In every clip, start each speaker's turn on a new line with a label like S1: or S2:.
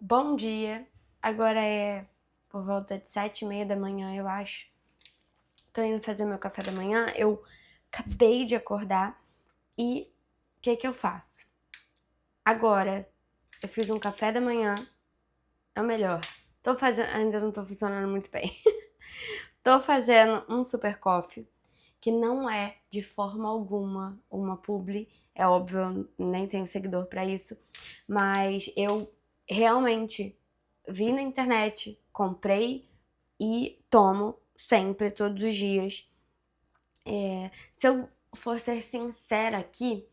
S1: Bom dia, agora é por volta de 7h30 da manhã, eu acho. Tô indo fazer meu café da manhã, eu acabei de acordar e o que eu faço? Agora, eu fiz um café da manhã, é o melhor. Ainda não tô funcionando muito bem. Tô fazendo um super coffee, que não é de forma alguma uma publi, é óbvio, eu nem tenho seguidor pra isso, mas eu realmente vi na internet, comprei e tomo sempre, todos os dias. Se eu for ser sincera aqui,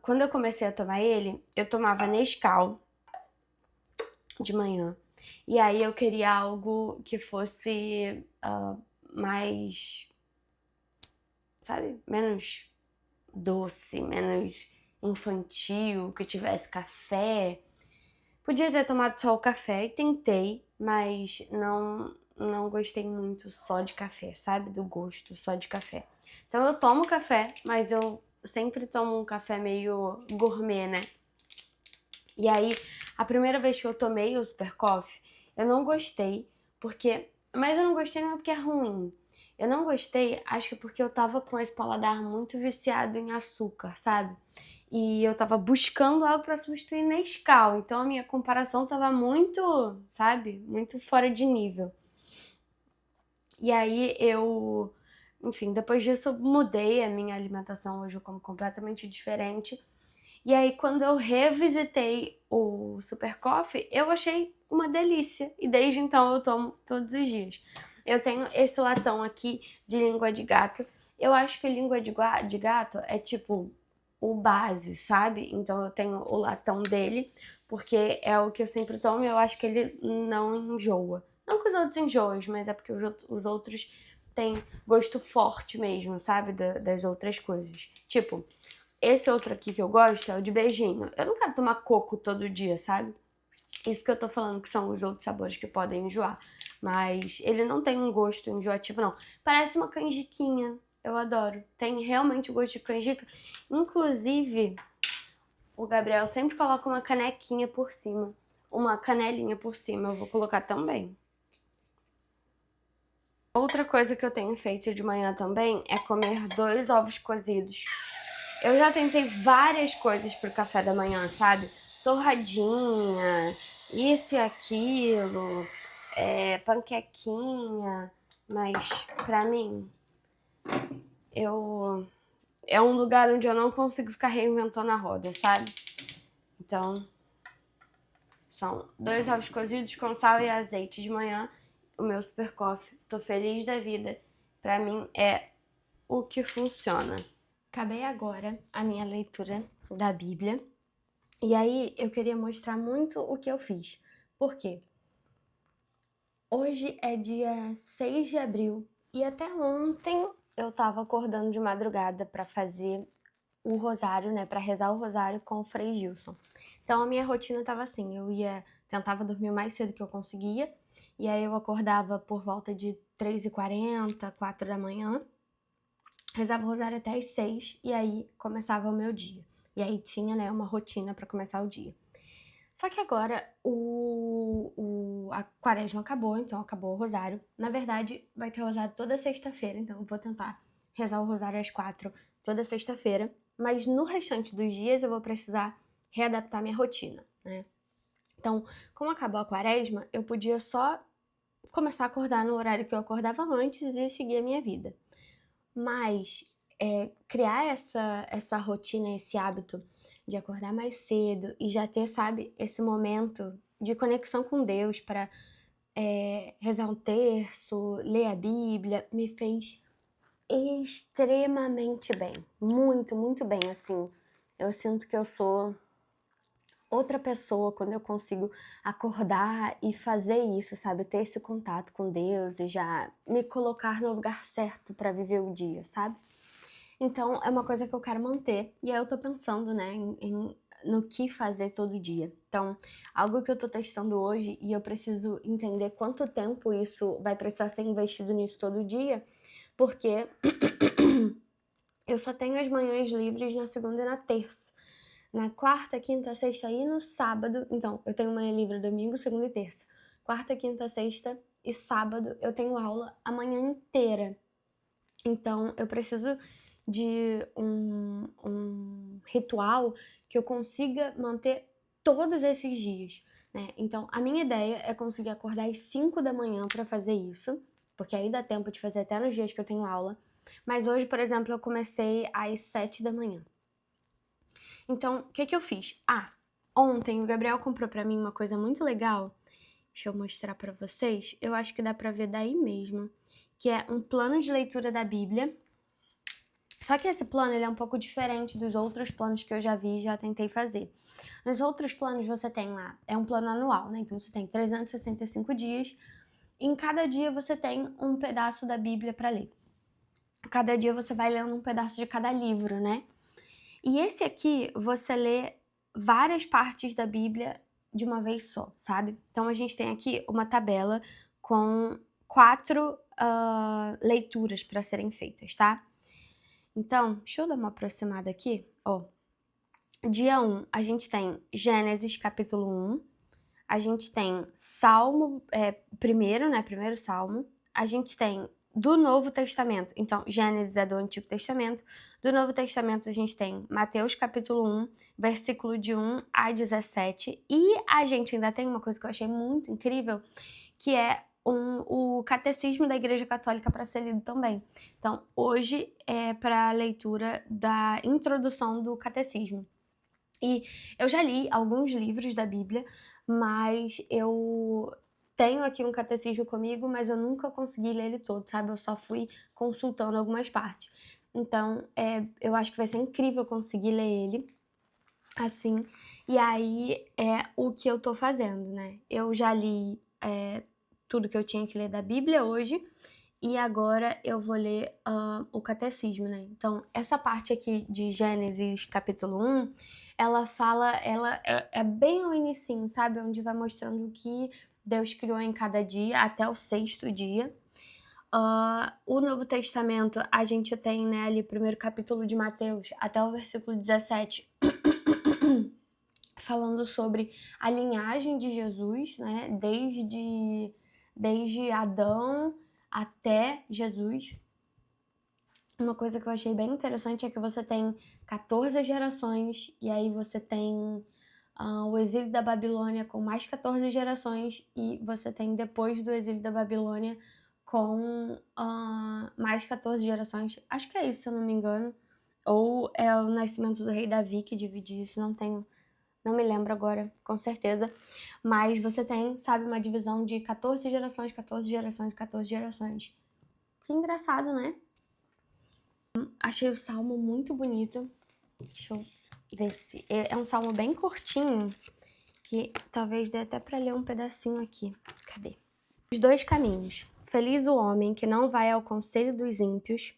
S1: quando eu comecei a tomar ele, eu tomava Nescau de manhã. E aí eu queria algo que fosse mais, sabe, menos doce, menos infantil, que tivesse café. Podia ter tomado só o café e tentei, mas não gostei muito só de café, sabe? Do gosto só de café. Então eu tomo café, mas eu sempre tomo um café meio gourmet, né? E aí, a primeira vez que eu tomei o Super Coffee, eu não gostei, porque... Mas eu não gostei não é porque é ruim. Eu não gostei, acho que porque eu tava com esse paladar muito viciado em açúcar, sabe? E eu tava buscando algo pra substituir Nescau, então a minha comparação tava muito, sabe? Muito fora de nível. E aí enfim, depois disso eu mudei a minha alimentação, hoje eu como completamente diferente. E aí, quando eu revisitei o Super Coffee, eu achei uma delícia. E desde então eu tomo todos os dias. Eu tenho esse latão aqui de língua de gato. Eu acho que língua de gato é tipo o base, sabe? Então eu tenho o latão dele, porque é o que eu sempre tomo e eu acho que ele não enjoa. Não que os outros enjoem, mas é porque os outros têm gosto forte mesmo, sabe? Das outras coisas. Tipo, esse outro aqui que eu gosto é o de beijinho. Eu não quero tomar coco todo dia, sabe? Isso que eu tô falando que são os outros sabores que podem enjoar. Mas ele não tem um gosto enjoativo, não. Parece uma canjiquinha. Eu adoro. Tem realmente o gosto de canjica. Inclusive, o Gabriel sempre coloca uma canequinha por cima. Uma canelinha por cima. Eu vou colocar também. Outra coisa que eu tenho feito de manhã também é comer 2 ovos cozidos. Eu já tentei várias coisas pro café da manhã, sabe? Torradinha, isso e aquilo, panquequinha, mas pra mim, eu é um lugar onde eu não consigo ficar reinventando a roda, sabe? Então, são 2 ovos cozidos com sal e azeite de manhã, o meu super coffee. Tô feliz da vida. Pra mim é o que funciona. Acabei agora a minha leitura da Bíblia. E aí eu queria mostrar muito o que eu fiz. Por quê? Hoje é dia 6 de abril e até ontem eu tava acordando de madrugada para fazer o rosário, né, para rezar o rosário com o Frei Gilson. Então a minha rotina tava assim, tentava dormir o mais cedo que eu conseguia, e aí eu acordava por volta de 3h40, 4 da manhã, rezava o rosário até as 6 e aí começava o meu dia. E aí tinha, né, uma rotina para começar o dia. Só que agora a quaresma acabou, então acabou o rosário. Na verdade, vai ter rosário toda sexta-feira, então eu vou tentar rezar o rosário às 4 toda sexta-feira. Mas no restante dos dias eu vou precisar readaptar minha rotina, né? Então, como acabou a quaresma, eu podia só começar a acordar no horário que eu acordava antes e seguir a minha vida. Mas criar essa rotina, esse hábito de acordar mais cedo e já ter, sabe, esse momento de conexão com Deus para rezar um terço, ler a Bíblia, me fez extremamente bem. Muito, muito bem, assim. Eu sinto que eu sou outra pessoa quando eu consigo acordar e fazer isso, sabe? Ter esse contato com Deus e já me colocar no lugar certo para viver o dia, sabe? Então, é uma coisa que eu quero manter. E aí eu tô pensando, né, no que fazer todo dia. Então, algo que eu tô testando hoje e eu preciso entender quanto tempo isso vai precisar ser investido nisso todo dia, porque eu só tenho as manhãs livres na segunda e na terça, na quarta, quinta, sexta e no sábado. Então, eu tenho manhã livre domingo, segunda e terça. Quarta, quinta, sexta e sábado eu tenho aula a manhã inteira. Então, eu preciso de um ritual que eu consiga manter todos esses dias, né? Então, a minha ideia é conseguir acordar às 5 da manhã para fazer isso, porque aí dá tempo de fazer até nos dias que eu tenho aula. Mas hoje, por exemplo, eu comecei às 7 da manhã. Então, o que eu fiz? Ontem o Gabriel comprou pra mim uma coisa muito legal. Deixa eu mostrar pra vocês. Eu acho que dá pra ver daí mesmo. Que é um plano de leitura da Bíblia. Só que esse plano ele é um pouco diferente dos outros planos que eu já vi e já tentei fazer. Nos outros planos você tem lá, é um plano anual, né? Então você tem 365 dias. E em cada dia você tem um pedaço da Bíblia pra ler. Cada dia você vai lendo um pedaço de cada livro, né? E esse aqui, você lê várias partes da Bíblia de uma vez só, sabe? Então, a gente tem aqui uma tabela com 4 leituras para serem feitas, tá? Então, deixa eu dar uma aproximada aqui. Dia 1, a gente tem Gênesis, capítulo 1. A gente tem Salmo, primeiro, né? Primeiro Salmo. A gente tem do Novo Testamento. Então, Gênesis é do Antigo Testamento. Do Novo Testamento, a gente tem Mateus, capítulo 1, versículo de 1 a 17. E a gente ainda tem uma coisa que eu achei muito incrível, que é o Catecismo da Igreja Católica para ser lido também. Então, hoje é para a leitura da introdução do Catecismo. E eu já li alguns livros da Bíblia, mas eu tenho aqui um catecismo comigo, mas eu nunca consegui ler ele todo, sabe? Eu só fui consultando algumas partes. Então, eu acho que vai ser incrível conseguir ler ele, assim. E aí, é o que eu tô fazendo, né? Eu já li tudo que eu tinha que ler da Bíblia hoje, e agora eu vou ler o catecismo, né? Então, essa parte aqui de Gênesis, capítulo 1, ela é bem ao inicinho, sabe? Onde vai mostrando o que Deus criou em cada dia, até o 6º dia. O Novo Testamento, a gente tem, né, ali o primeiro capítulo de Mateus, até o versículo 17, falando sobre a linhagem de Jesus, né? Desde Adão até Jesus. Uma coisa que eu achei bem interessante é que você tem 14 gerações, e aí você tem o exílio da Babilônia com mais 14 gerações, e você tem depois do exílio da Babilônia com mais 14 gerações. Acho que é isso, se eu não me engano. Ou é o nascimento do rei Davi que divide isso, não me lembro agora, com certeza. Mas você tem, sabe, uma divisão de 14 gerações, 14 gerações, 14 gerações. Que engraçado, né? Achei o salmo muito bonito. Deixa eu ver se... É um salmo bem curtinho, que talvez dê até pra ler um pedacinho aqui. Cadê? Os 2 caminhos. Feliz o homem que não vai ao conselho dos ímpios,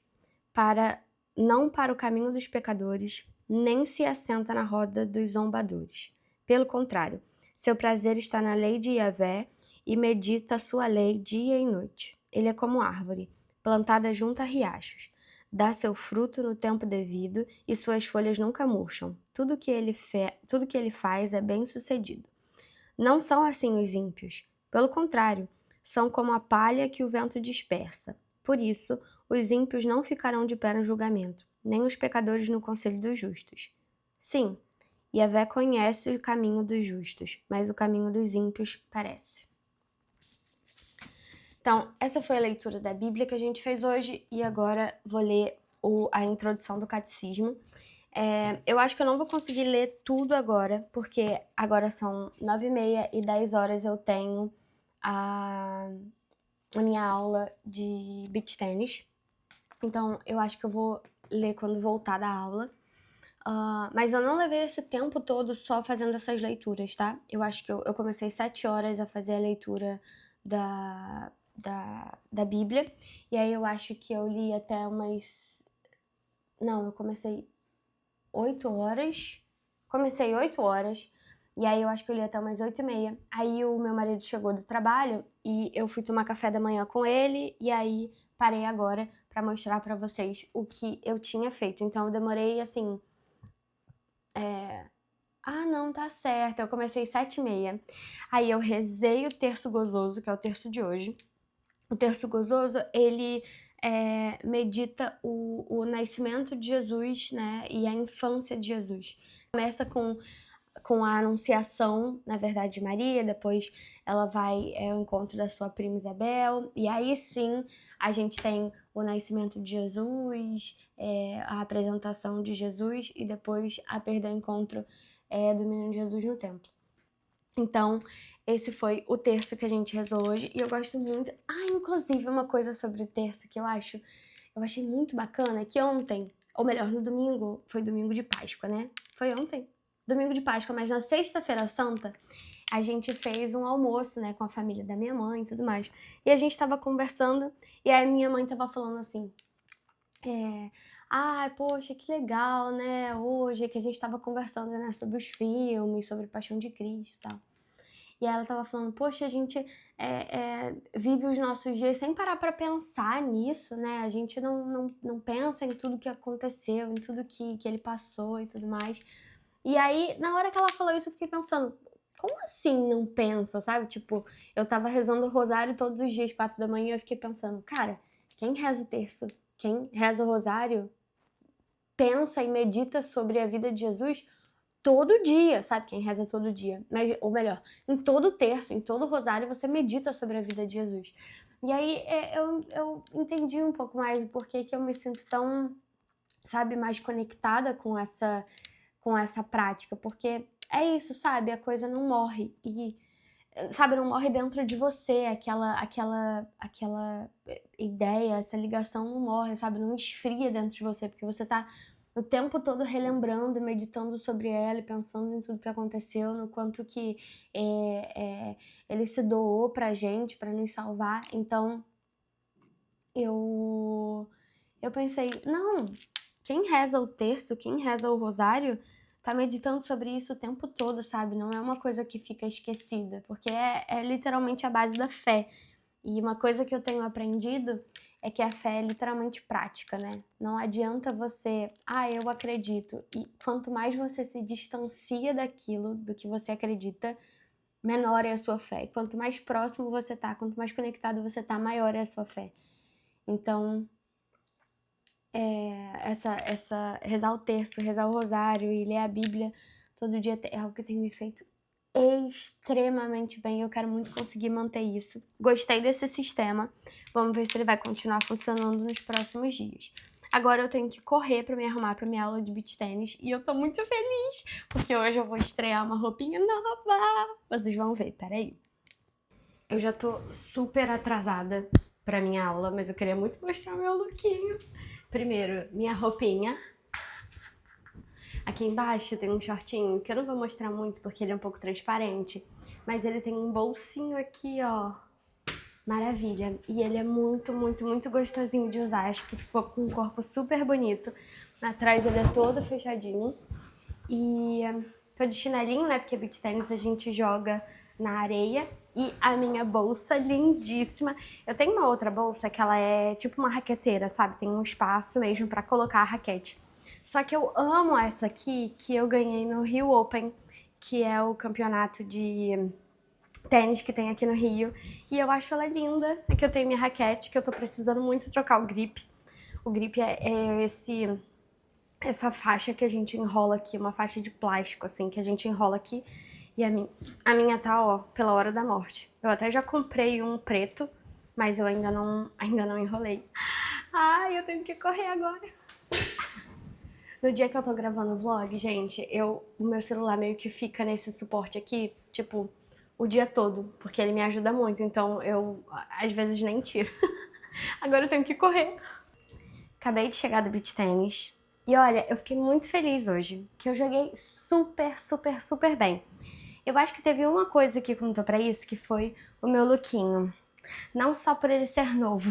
S1: não para o caminho dos pecadores, nem se assenta na roda dos zombadores. Pelo contrário, seu prazer está na lei de Yahvé e medita a sua lei dia e noite. Ele é como árvore, plantada junto a riachos. Dá seu fruto no tempo devido e suas folhas nunca murcham. Tudo que ele faz é bem sucedido. Não são assim os ímpios. Pelo contrário, são como a palha que o vento dispersa. Por isso, os ímpios não ficarão de pé no julgamento, nem os pecadores no conselho dos justos. Sim, Yahvé conhece o caminho dos justos, mas o caminho dos ímpios parece. Então, essa foi a leitura da Bíblia que a gente fez hoje, e agora vou ler a introdução do catecismo. Eu acho que eu não vou conseguir ler tudo agora, porque agora são 9h30 e 10 horas eu tenho a minha aula de beach tennis. Então, eu acho que eu vou ler quando voltar da aula. Mas eu não levei esse tempo todo só fazendo essas leituras, tá? Eu acho que eu comecei 7 horas a fazer a leitura da Bíblia. E aí eu acho que eu li até umas... Não, eu comecei 8 horas. Comecei 8 horas. E aí eu acho que eu li até umas 8h30. Aí o meu marido chegou do trabalho e eu fui tomar café da manhã com ele. E aí parei agora pra mostrar pra vocês o que eu tinha feito. Então eu demorei, assim, ah, não, tá certo. Eu comecei 7h30. Aí eu rezei o terço gozoso, que é o terço de hoje. O terço gozoso, ele medita o nascimento de Jesus, né, e a infância de Jesus. Começa com a anunciação, na verdade, de Maria, depois ela vai ao encontro da sua prima Isabel, e aí sim a gente tem o nascimento de Jesus, a apresentação de Jesus e depois a perda do encontro do menino Jesus no templo. Então, esse foi o terço que a gente rezou hoje e eu gosto muito. Ah, inclusive uma coisa sobre o terço que eu achei muito bacana, que ontem, ou melhor, no domingo, foi domingo de Páscoa, né? Foi ontem, domingo de Páscoa, mas na sexta-feira santa, a gente fez um almoço, né, com a família da minha mãe e tudo mais. E a gente tava conversando e aí minha mãe tava falando assim, poxa, que legal, né, hoje que a gente tava conversando, né, sobre os filmes, sobre Paixão de Cristo e tal. E ela tava falando, poxa, a gente vive os nossos dias sem parar pra pensar nisso, né? A gente não pensa em tudo que aconteceu, em tudo que ele passou e tudo mais. E aí, na hora que ela falou isso, eu fiquei pensando, como assim não pensa, sabe? Tipo, eu tava rezando o rosário todos os dias, 4 da manhã, e eu fiquei pensando, cara, quem reza o terço, quem reza o rosário, pensa e medita sobre a vida de Jesus todo dia, sabe? Quem reza todo dia. Mas, ou melhor, em todo terço, em todo rosário, você medita sobre a vida de Jesus. E aí eu entendi um pouco mais o porquê que eu me sinto tão, sabe, mais conectada com essa prática. Porque é isso, sabe? A coisa não morre. E, sabe, não morre dentro de você. Aquela ideia, essa ligação não morre, sabe? Não esfria dentro de você, porque você tá o tempo todo relembrando, meditando sobre ela, pensando em tudo que aconteceu, no quanto que ele se doou pra gente, pra nos salvar. Então, eu pensei, não, quem reza o terço, quem reza o rosário, tá meditando sobre isso o tempo todo, sabe? Não é uma coisa que fica esquecida, porque é literalmente a base da fé. E uma coisa que eu tenho aprendido é que a fé é literalmente prática, né? Não adianta você, eu acredito. E quanto mais você se distancia daquilo, do que você acredita, menor é a sua fé. E quanto mais próximo você tá, quanto mais conectado você tá, maior é a sua fé. Então, rezar o terço, rezar o rosário e ler a Bíblia todo dia é algo que tem me feito extremamente bem. Eu quero muito conseguir manter isso. Gostei desse sistema. Vamos ver se ele vai continuar funcionando nos próximos dias. Agora eu tenho que correr pra me arrumar pra minha aula de beach tennis e eu tô muito feliz porque hoje eu vou estrear uma roupinha nova. Vocês vão ver, peraí. Eu já tô super atrasada pra minha aula, mas eu queria muito mostrar meu lookinho. Primeiro, minha roupinha. Aqui embaixo tem um shortinho que eu não vou mostrar muito porque ele é um pouco transparente, mas ele tem um bolsinho aqui, ó. Maravilha. E ele é muito, muito, muito gostosinho de usar. Acho que ficou com um corpo super bonito. Atrás ele é todo fechadinho. E tô de chinelinho, né? Porque beach tennis a gente joga na areia. E a minha bolsa lindíssima. Eu tenho uma outra bolsa que ela é tipo uma raqueteira, sabe? Tem um espaço mesmo pra colocar a raquete. Só que eu amo essa aqui, que eu ganhei no Rio Open, que é o campeonato de tênis que tem aqui no Rio. E eu acho ela linda. Aqui eu tenho minha raquete, que eu tô precisando muito trocar o grip. O grip é essa faixa que a gente enrola aqui, uma faixa de plástico, assim, que a gente enrola aqui. E a minha tá, ó, pela hora da morte. Eu até já comprei um preto, mas eu ainda não enrolei. Ai, eu tenho que correr agora. No dia que eu tô gravando o vlog, gente, o meu celular meio que fica nesse suporte aqui, tipo, o dia todo, porque ele me ajuda muito, então eu, às vezes, nem tiro. Agora eu tenho que correr. Acabei de chegar do beach tennis. E olha, eu fiquei muito feliz hoje, que eu joguei super, super, super bem. Eu acho que teve uma coisa que contou pra isso, que foi o meu lookinho. Não só por ele ser novo,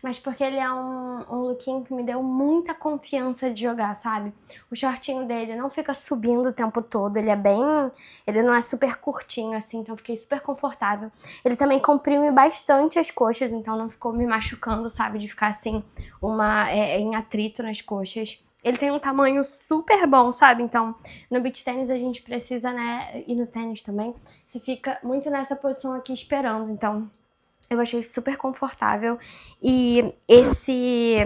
S1: mas porque ele é um lookinho que me deu muita confiança de jogar, sabe? O shortinho dele não fica subindo o tempo todo, ele não é super curtinho assim, então eu fiquei super confortável. Ele também comprime bastante as coxas, então não ficou me machucando, sabe? De ficar assim, em atrito nas coxas. ele tem um tamanho super bom, sabe? Então, no beach tênis a gente precisa, né, e no tênis também, você fica muito nessa posição aqui esperando. Então, eu achei super confortável. E esse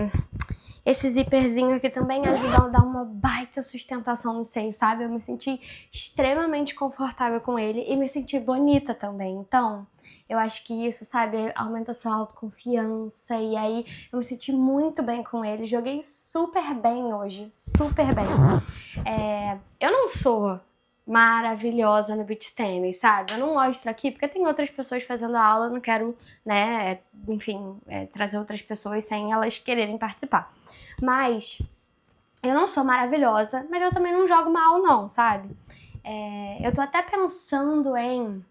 S1: zíperzinho aqui também ajuda a dar uma baita sustentação no seio, sabe? Eu me senti extremamente confortável com ele e me senti bonita também. Então, eu acho que isso, sabe, aumenta a sua autoconfiança. E aí, eu me senti muito bem com ele. Joguei super bem hoje, super bem. Eu não sou maravilhosa no beach tennis, sabe? Eu não mostro aqui porque tem outras pessoas fazendo aula, eu não quero, né, enfim, trazer outras pessoas sem elas quererem participar. Mas eu não sou maravilhosa, mas eu também não jogo mal não, sabe? Eu tô até pensando em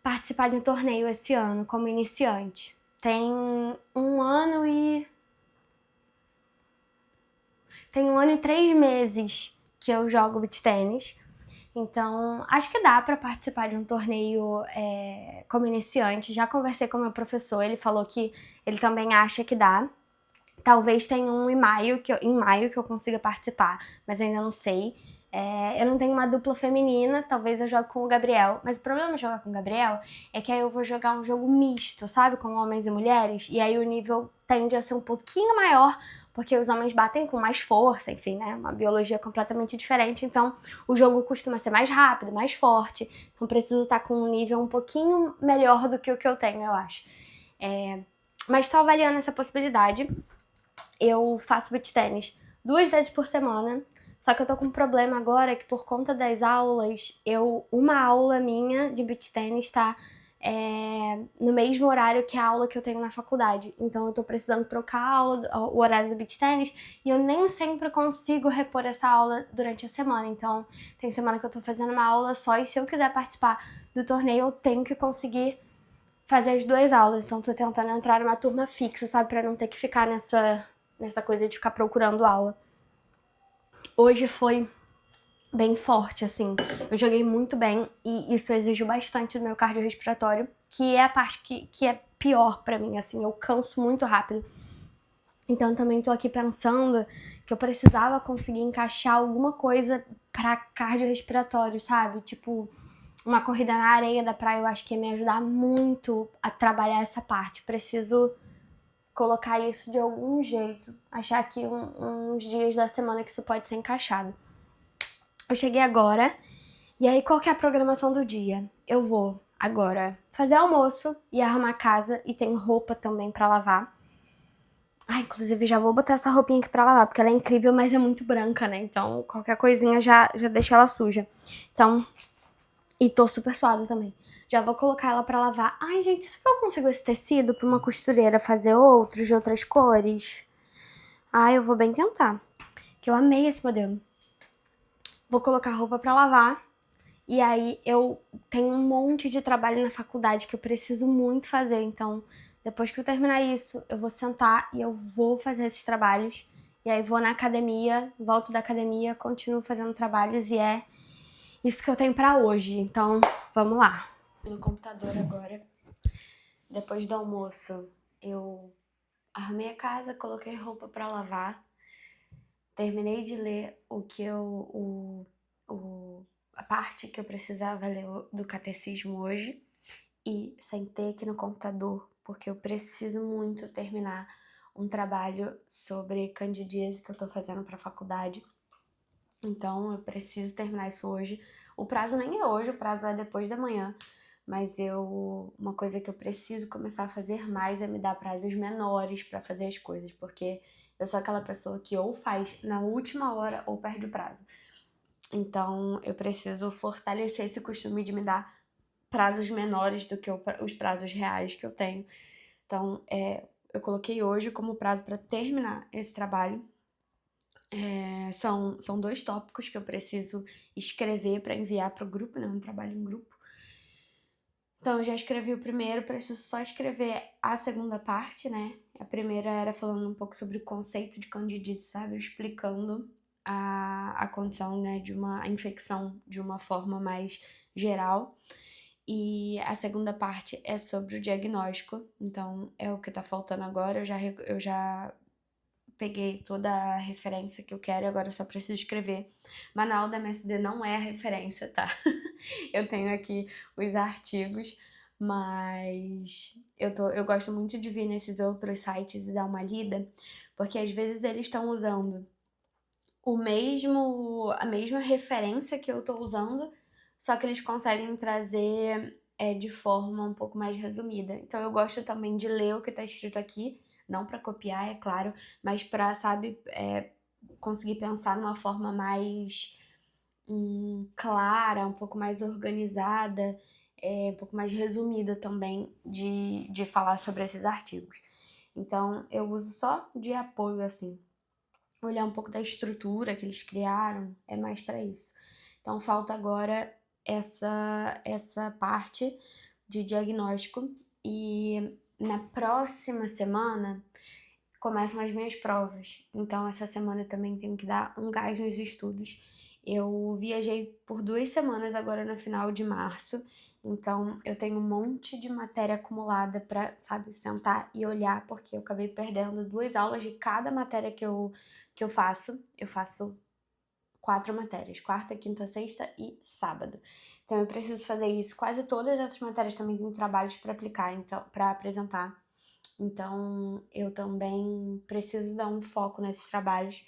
S1: participar de um torneio esse ano como iniciante. Tem um ano e 3 meses que eu jogo beach tênis. Então, acho que dá pra participar de um torneio como iniciante. Já conversei com o meu professor, ele falou que ele também acha que dá. Talvez tenha um em maio que eu consiga participar, mas ainda não sei. Eu não tenho uma dupla feminina, talvez eu jogue com o Gabriel. Mas o problema de jogar com o Gabriel é que aí eu vou jogar um jogo misto, sabe? Com homens e mulheres. E aí o nível tende a ser um pouquinho maior, porque os homens batem com mais força, enfim, né? Uma biologia completamente diferente. Então o jogo costuma ser mais rápido, mais forte. Então preciso estar com um nível um pouquinho melhor do que o que eu tenho, eu acho. Mas estou avaliando essa possibilidade. Eu faço beach tênis 2 vezes por semana. Só que eu tô com um problema agora que por conta das aulas, uma aula minha de beach tênis tá no mesmo horário que a aula que eu tenho na faculdade. Então eu tô precisando trocar a aula, o horário do beach tênis, e eu nem sempre consigo repor essa aula durante a semana. Então tem semana que eu tô fazendo uma aula só, e se eu quiser participar do torneio eu tenho que conseguir fazer as 2 aulas. Então tô tentando entrar numa turma fixa, sabe? Pra não ter que ficar nessa coisa de ficar procurando aula. Hoje foi bem forte, assim. Eu joguei muito bem e isso exigiu bastante do meu cardiorrespiratório, que é a parte que é pior pra mim, assim. Eu canso muito rápido. Então também tô aqui pensando que eu precisava conseguir encaixar alguma coisa pra cardiorrespiratório, sabe? Tipo, uma corrida na areia da praia eu acho que ia me ajudar muito a trabalhar essa parte. Preciso colocar isso de algum jeito. Achar aqui uns dias da semana que isso pode ser encaixado. Eu cheguei agora, e aí qual que é a programação do dia? Eu vou agora fazer almoço e arrumar a casa, e tem roupa também pra lavar. Inclusive já vou botar essa roupinha aqui pra lavar, porque ela é incrível, mas é muito branca, né? Então qualquer coisinha já deixa ela suja. Então, e tô super suada também. Já vou colocar ela pra lavar. Ai, gente, será que eu consigo esse tecido pra uma costureira fazer outros de outras cores? Eu vou bem tentar, que eu amei esse modelo. Vou colocar a roupa pra lavar. E aí eu tenho um monte de trabalho na faculdade que eu preciso muito fazer. Então, depois que eu terminar isso, eu vou sentar e eu vou fazer esses trabalhos. E aí vou na academia, volto da academia, continuo fazendo trabalhos, e é isso que eu tenho pra hoje. Então, vamos lá. No computador agora. Depois do almoço, eu arrumei a casa, coloquei roupa pra lavar. Terminei de ler a parte que eu precisava ler do catecismo hoje, e sentei aqui no computador porque eu preciso muito terminar um trabalho sobre candidíase que eu tô fazendo pra faculdade. Então eu preciso terminar isso hoje. O prazo nem é hoje, o prazo é depois da manhã. Mas uma coisa que eu preciso começar a fazer mais é me dar prazos menores pra fazer as coisas, porque eu sou aquela pessoa que ou faz na última hora ou perde o prazo. Então eu preciso fortalecer esse costume de me dar prazos menores do que os prazos reais que eu tenho. Então eu coloquei hoje como prazo para terminar esse trabalho. São 2 tópicos que eu preciso escrever para enviar para o grupo, né? Um trabalho em grupo. Então eu já escrevi o primeiro, preciso só escrever a segunda parte, né? A primeira era falando um pouco sobre o conceito de candidíase, sabe? Explicando a condição, né, de uma infecção de uma forma mais geral. E a segunda parte é sobre o diagnóstico. Então é o que tá faltando agora. Eu já peguei toda a referência que eu quero e agora eu só preciso escrever. Manual da MSD não é a referência, tá? Eu tenho aqui os artigos, mas eu gosto muito de vir nesses outros sites e dar uma lida, porque às vezes eles estão usando a mesma referência que eu tô usando, só que eles conseguem trazer de forma um pouco mais resumida. Então eu gosto também de ler o que tá escrito aqui, não pra copiar, é claro, mas pra, sabe, conseguir pensar numa forma mais clara, um pouco mais organizada, um pouco mais resumida também de falar sobre esses artigos. Então eu uso só de apoio, assim. Olhar um pouco da estrutura que eles criaram, é mais para isso. Então falta agora essa parte de diagnóstico e na próxima semana começam as minhas provas. Então essa semana eu também tenho que dar um gás nos estudos. Eu viajei por 2 semanas agora no final de março, então eu tenho um monte de matéria acumulada pra, sabe, sentar e olhar, porque eu acabei perdendo 2 aulas de cada matéria que eu faço. Eu faço 4 matérias, quarta, quinta, sexta e sábado. Então eu preciso fazer isso. Quase todas essas matérias também têm trabalhos para aplicar, então, para apresentar. Então eu também preciso dar um foco nesses trabalhos.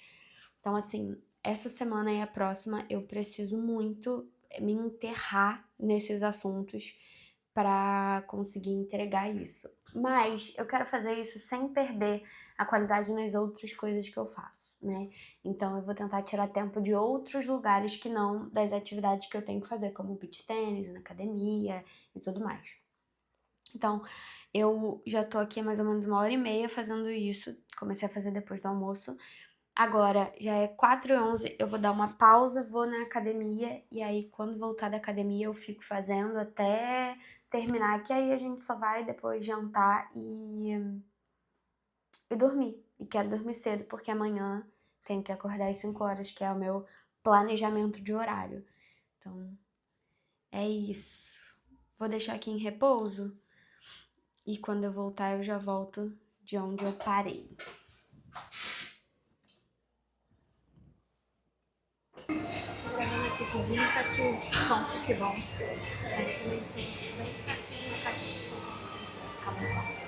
S1: Então, assim, essa semana e a próxima eu preciso muito me enterrar nesses assuntos para conseguir entregar isso. Mas eu quero fazer isso sem perder a qualidade nas outras coisas que eu faço, né? Então eu vou tentar tirar tempo de outros lugares que não das atividades que eu tenho que fazer, como beach tênis, na academia e tudo mais. Então, eu já tô aqui há mais ou menos 1h30 fazendo isso. Comecei a fazer depois do almoço. Agora, já é 4h11, eu vou dar uma pausa, vou na academia. E aí, quando voltar da academia, eu fico fazendo até terminar. Que aí a gente só vai depois jantar e dormir. E quero dormir cedo, porque amanhã tenho que acordar às 5 horas, que é o meu planejamento de horário. Então, é isso. Vou deixar aqui em repouso. E quando eu voltar, eu já volto de onde eu parei. Tô gravando aqui tudinho pra que o som fique bom. Também tem na caixinha. Fica muito bom.